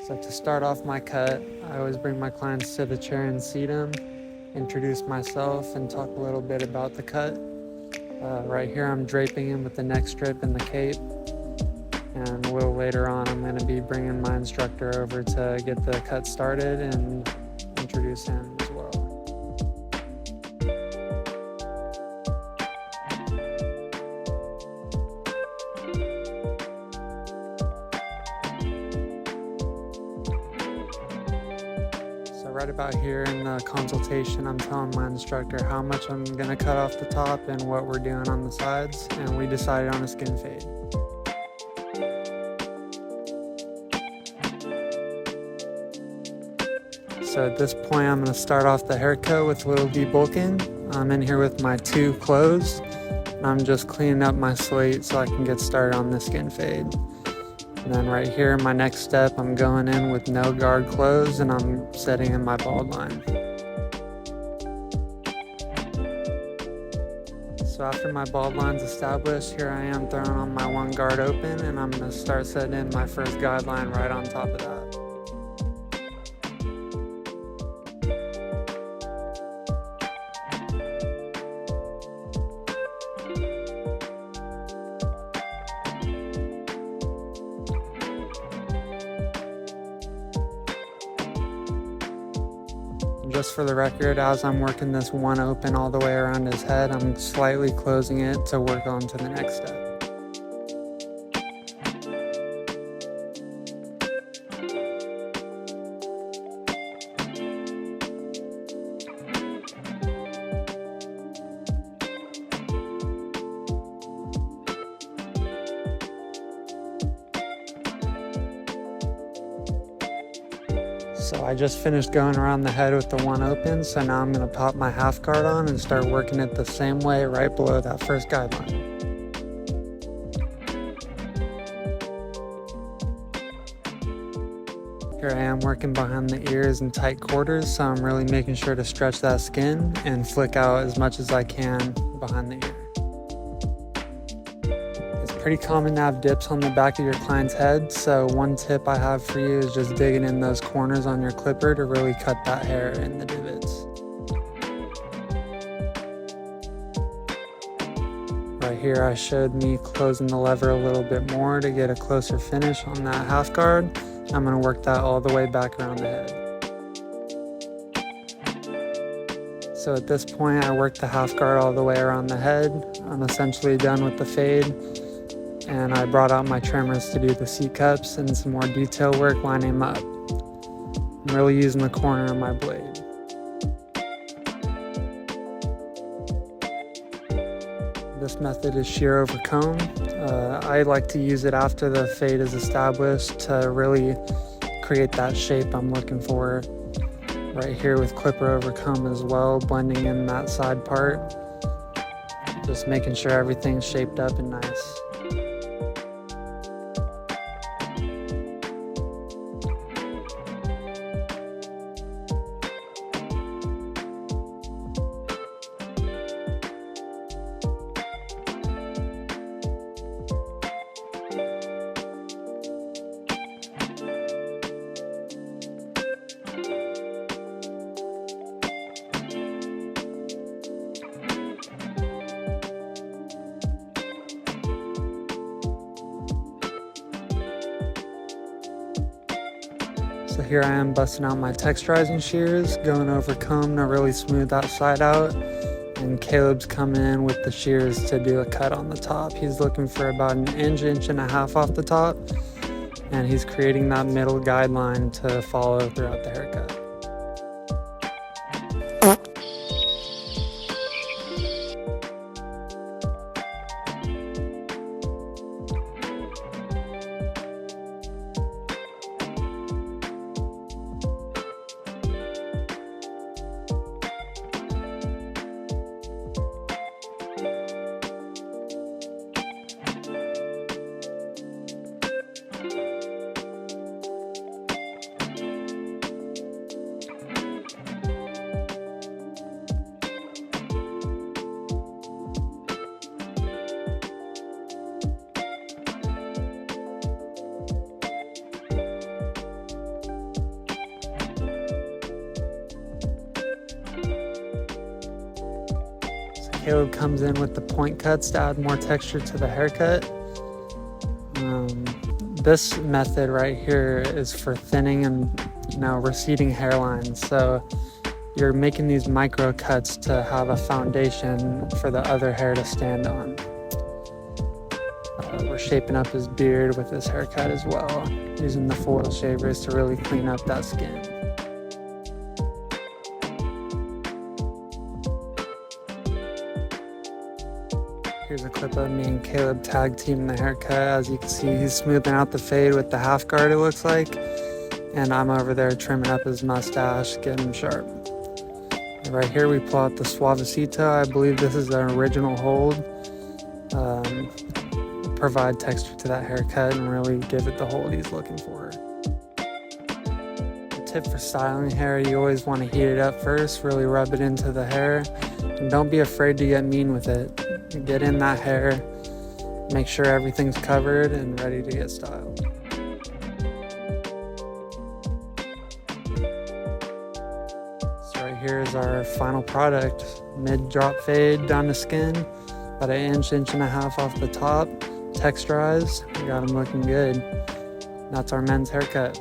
So to start off my cut, I always bring my clients to the chair and seat them, introduce myself, and talk a little bit about the cut. Right here I'm draping him with the neck strip and the cape, and a little later on I'm going to be bringing my instructor over to get the cut started and introduce him as well. So right about here in the consultation, I'm telling my instructor how much I'm going to cut off the top and what we're doing on the sides, and we decided on a skin fade. So at this point, I'm going to start off the haircut with a little debulking. I'm in here with my two clothes, and I'm just cleaning up my slate so I can get started on the skin fade. And then right here, my next step, I'm going in with no guard clothes, and I'm setting in my bald line. So after my bald line's established, here I am throwing on my one guard open, and I'm going to start setting in my first guideline right on top of that. Just for the record, as I'm working this one open all the way around his head, I'm slightly closing it to work on to the next step. So I just finished going around the head with the one open, so now I'm going to pop my half guard on and start working it the same way right below that first guideline. Here I am working behind the ears in tight quarters, so I'm really making sure to stretch that skin and flick out as much as I can behind the ear. Pretty common to have dips on the back of your client's head, so one tip I have for you is just digging in those corners on your clipper to really cut that hair in the divots. Right here I showed me closing the lever a little bit more to get a closer finish on that half guard. I'm going to work that all the way back around the head. So at this point I worked the half guard all the way around the head. I'm essentially done with the fade. And I brought out my trimmers to do the C-cups and some more detail work lining them up. I'm really using the corner of my blade. This method is shear over comb. I like to use it after the fade is established to really create that shape I'm looking for. Right here with clipper over comb as well, blending in that side part. Just making sure everything's shaped up and nice. So here I am busting out my texturizing shears, going over comb to really smooth that side out. And Caleb's coming in with the shears to do a cut on the top. He's looking for about an inch, inch and a half off the top. And he's creating that middle guideline to follow throughout the haircut. Caleb comes in with the point cuts to add more texture to the haircut. This method right here is for thinning and receding hairlines. So you're making these micro cuts to have a foundation for the other hair to stand on. We're shaping up his beard with this haircut as well, using the foil shavers to really clean up that skin. Here's a clip of me and Caleb tag teaming the haircut. As you can see, he's smoothing out the fade with the half guard, it looks like. And I'm over there trimming up his mustache, getting him sharp. And right here we pull out the Suavecito. I believe this is an original hold. Provide texture to that haircut and really give it the hold he's looking for. The tip for styling hair, you always want to heat it up first, really rub it into the hair. And don't be afraid to get mean with it. Get in that hair, make sure everything's covered and ready to get styled. So right here is our final product. Mid-drop fade down the skin, about an inch and a half off the top. Texturized, we got him looking good. That's our men's haircut.